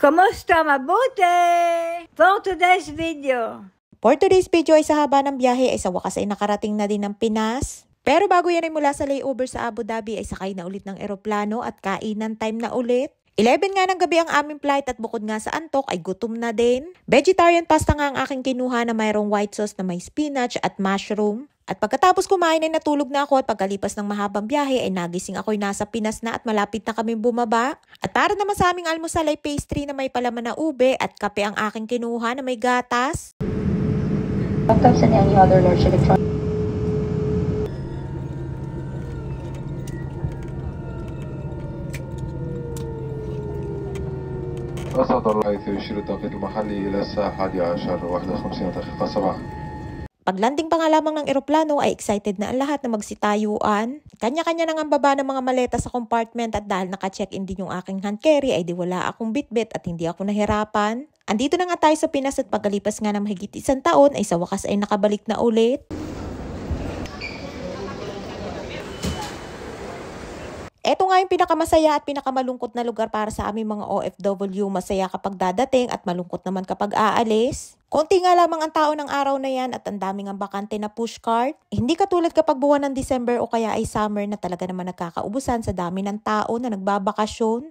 Kamusta? Mabuti! For today's video. For today's video ay sa haba ng biyahe ay sa wakas ay nakarating na din ng Pinas. Pero bago yan ay mula sa layover sa Abu Dhabi ay sakay na ulit ng eroplano at kainan time na ulit. 11 nga ng gabi ang aming flight at bukod nga sa antok ay gutom na din. Vegetarian pasta nga ang aking kinuha na mayroong white sauce na may spinach at mushroom. At pagkatapos kumain ay natulog na ako at pagkalipas ng mahabang biyahe ay nagising ako'y nasa Pinas na at malapit na kaming bumaba. At para naman sa aming almusal ay pastry na may palaman na ube at kape ang aking kinuha na may gatas. Laptops and any other large electronic. وصلت الرئيس يشير التوقيت المحلي إلى الساعة 11:51 دقيقة صباحا. Paglanding pa nga lamang ng eroplano ay excited na ang lahat na magsitayuan. Kanya-kanya nang ang baba ng mga maleta sa compartment at dahil naka-check-in din yung aking hand carry ay di wala akong bitbit at hindi ako nahirapan. Andito na nga tayo sa Pinas at pagkalipas nga ng mahigit 1 taon ay sa wakas ay nakabalik na ulit. Ito nga yung pinakamasaya at pinakamalungkot na lugar para sa aming mga OFW. Masaya kapag dadating at malungkot naman kapag aalis. Konti nga lamang ang tao ng araw na yan at ang daming ang bakante na pushcart. Hindi katulad kapag buwan ng December o kaya ay summer na talaga naman nagkakaubusan sa dami ng tao na nagbabakasyon.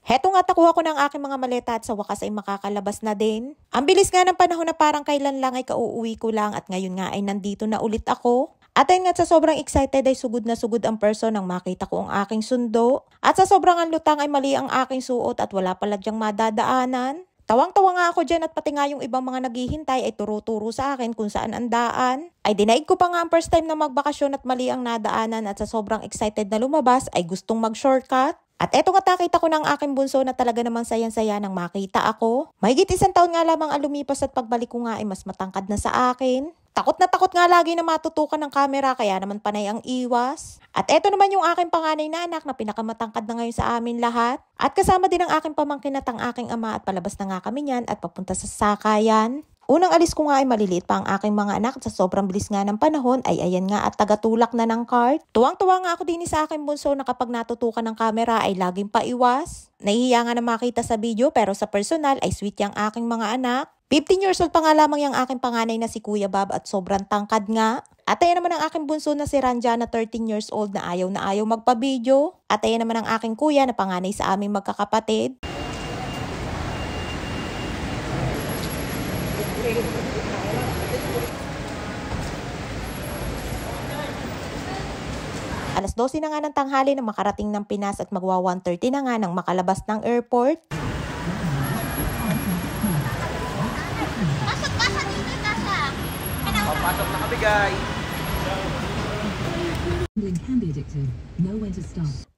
Heto nga takuha ko ng aking mga maleta at sa wakas ay makakalabas na din. Ang bilis nga ng panahon na parang kailan lang ay kauuwi ko lang at ngayon nga ay nandito na ulit ako. At ayun nga sa sobrang excited ay sugod na sugod ang person nang makita ko ang aking sundo. At sa sobrang anlutang ay mali ang aking suot at wala pala dyang madadaanan. Tawang-tawa nga ako dyan at pati nga yung ibang mga naghihintay ay turo-turo sa akin kung saan ang daan. Ay dinaig ko pa nga ang first time na magbakasyon at mali ang nadaanan at sa sobrang excited na lumabas ay gustong mag-shortcut. At eto nga nakita ko ng aking bunso na talaga namang sayang-saya nang makita ako. Mahigit 1 taon nga lamang ang lumipas at pagbalik ko nga ay mas matangkad na sa akin. Takot na takot nga lagi na matutukan ng camera kaya naman panay ang iwas. At eto naman yung aking panganay na anak na pinakamatangkad na ngayon sa amin lahat. At kasama din ang aking pamangkin at ang aking ama at palabas na nga kami niyan at papunta sa sakayan. Unang alis ko nga ay maliliit pa ang aking mga anak at sa sobrang bilis nga ng panahon ay ayan nga at tagatulak na ng cart. Tuwang-tuwa nga ako din sa aking bunso na kapag natutukan ng camera ay laging paiwas. Nahihiya nga na makita sa video pero sa personal ay sweet yung aking mga anak. 15 years old pa nga lamang yung aking panganay na si Kuya Bob at sobrang tangkad nga. At ayan naman ang aking bunso na si Ranja na 13 years old na ayaw magpa-video. At ayan naman ang aking kuya na panganay sa aming magkakapatid. Alas 12 na nga ng tanghali na makarating ng Pinas at magwa 1:30 na nga nang makalabas ng airport. Pasok na kami guys!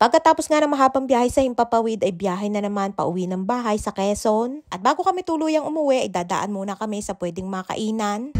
Pagkatapos nga ng mahabang biyahe sa Himpapawid ay biyahe na naman pauwi ng bahay sa Quezon. At bago kami tuluyang umuwi ay dadaan muna kami sa pwedeng makainan.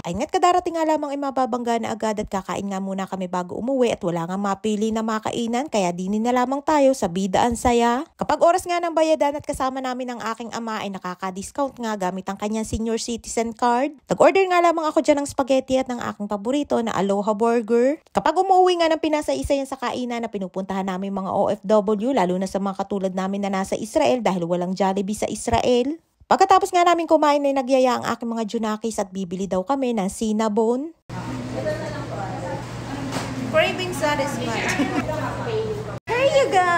Ay nga't kadarating nga lamang ay mababangga na agad at kakain nga muna kami bago umuwi at wala nga mapili na makainan kaya dinin na lamang tayo sa Bida ang Saya. Kapag oras nga ng bayadan at kasama namin ang aking ama ay nakaka-discount nga gamit ang kanyang senior citizen card. Nag-order nga lamang ako dyan ng spaghetti at ng aking paborito na Aloha Burger. Kapag umuwi nga ng Pinas ay isa yan sa kainan na pinupuntahan namin mga OFW lalo na sa mga katulad namin na nasa Israel dahil walang Jollibee sa Israel. Pagkatapos nga namin kumain ay nagyaya ang aking mga junakis at bibili daw kami ng Cinnabon. Craving satisfied. Here you go!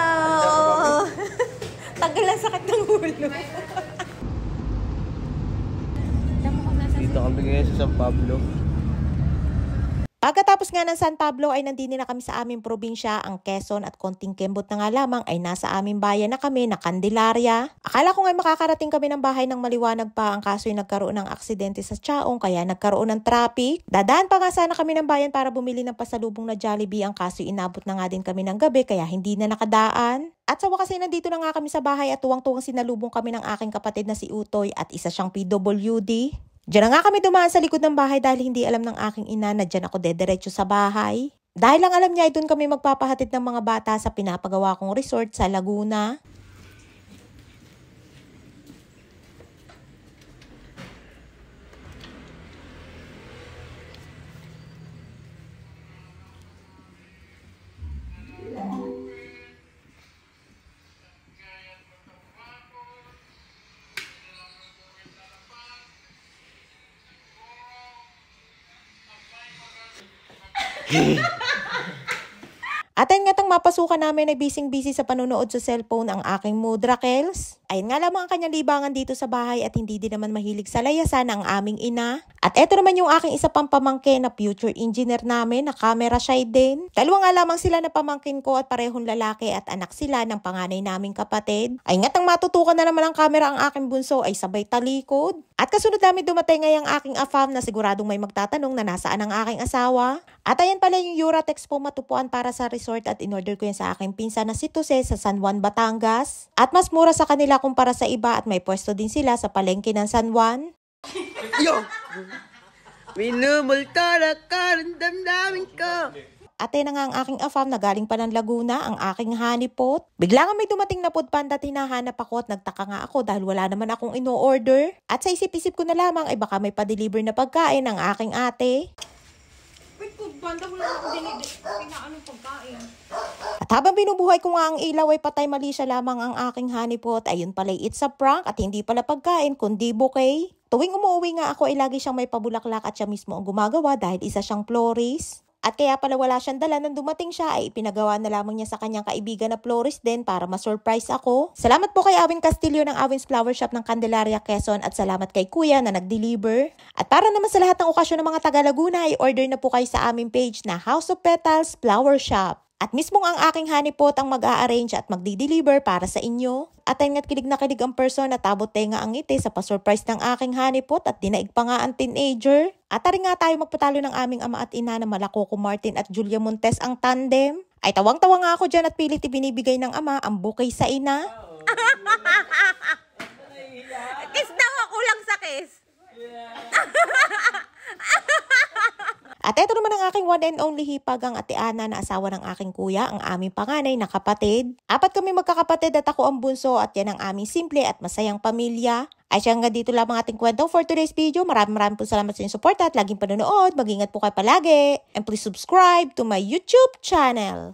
Tagal ang sakit ng ulo. Dito kami ngayon sa San Pablo. Pagkatapos nga ng San Pablo ay nandini na kami sa aming probinsya, ang Quezon at konting kembot na nga lamang ay nasa aming bayan na kami na Candelaria. Akala ko nga makakarating kami ng bahay ng maliwanag pa ang kaso ay nagkaroon ng aksidente sa Chaong kaya nagkaroon ng traffic. Dadaan pa nga sana kami ng bayan para bumili ng pasalubong na Jollibee ang kaso inabot na nga din kami ng gabi kaya hindi na nakadaan. At sa wakas ay nandito na nga kami sa bahay at tuwang-tuwang sinalubong kami ng aking kapatid na si Utoy at isa siyang PWD. Diyan na nga kami dumaan sa likod ng bahay dahil hindi alam ng aking ina na diyan ako dediretso sa bahay. Dahil lang alam niya ay doon kami magpapahatid ng mga bata sa pinapagawa kong resort sa Laguna. At ayun nga tang mapasukan namin ay busy-busy sa panunood sa cellphone ang aking mudra, Kels. Ayun nga lamang ang kanyang libangan dito sa bahay at hindi din naman mahilig sa layasan ang aming ina. At eto naman yung aking isa pang pamangkin na future engineer namin na camera shy din. Dalawa nga lamang sila na pamangkin ko at parehong lalaki at anak sila ng panganay naming kapatid. Ayun nga tang matutukan na naman ang camera ang aking bunso ay sabay talikod. At kasunod namin dumatay ngayong aking afam na siguradong may magtatanong na nasaan ang aking asawa. At ayan pala yung Euratex po matupuan para sa resort at in-order ko yan sa aking pinsan na si Tuse sa San Juan, Batangas. At mas mura sa kanila kumpara sa iba at may pwesto din sila sa palengke ng San Juan. Yo! Minumulta na ka ng damdamin ko. At yan na nga ang aking afam na galing pa ng Laguna, ang aking honeypot. Bigla nga may dumating na food panda at hinahanap ako at nagtaka nga ako dahil wala naman akong ino-order. At sa isip-isip ko na lamang ay baka may pa-deliver na pagkain ang aking ate. Wait, food panda, wala akong kinaanong pagkain. At habang binubuhay ko nga ang ilaw ay patay mali siya lamang ang aking honeypot. Ayun pala it's a prank at hindi pala pagkain kundi bouquet. Tuwing umuwi nga ako ay lagi siyang may pabulaklak at siya mismo ang gumagawa dahil isa siyang florist. At kaya pala wala siyang dala nang dumating siya ay ipinagawa na lamang niya sa kanyang kaibigan na florist din para ma-surprise ako. Salamat po kay Awin Castillo ng Awin's Flower Shop ng Candelaria, Quezon at salamat kay Kuya na nag-deliver. At para naman sa lahat ng okasyon ng mga taga Laguna ay order na po kayo sa aming page na House of Petals Flower Shop. At mismong ang aking honeypot ang mag-a-arrange at magdi-deliver para sa inyo. At ayun nga't kilig na kilig ang person at tabot tenga ang ngiti sa pa-surprise ng aking honeypot at dinaig pa nga ang teenager. At tari nga tayo magpatalo ng aming ama at ina na Malakoko Martin at Julia Montes ang tandem. Ay tawang-tawa nga ako dyan at pilit ibinibigay ng ama ang bouquet sa ina. Kiss daw ako lang sa kiss. At eto naman ang aking one and only hipag, ang ate Ana na asawa ng aking kuya, ang aming panganay na kapatid. 4 kami magkakapatid at ako ang bunso at yan ang aming simple at masayang pamilya. Ay siya hanggang dito lamang ating kwento for today's video. Maraming po salamat sa inyong support at laging panonood. Mag-ingat po kayo palagi. And please subscribe to my YouTube channel.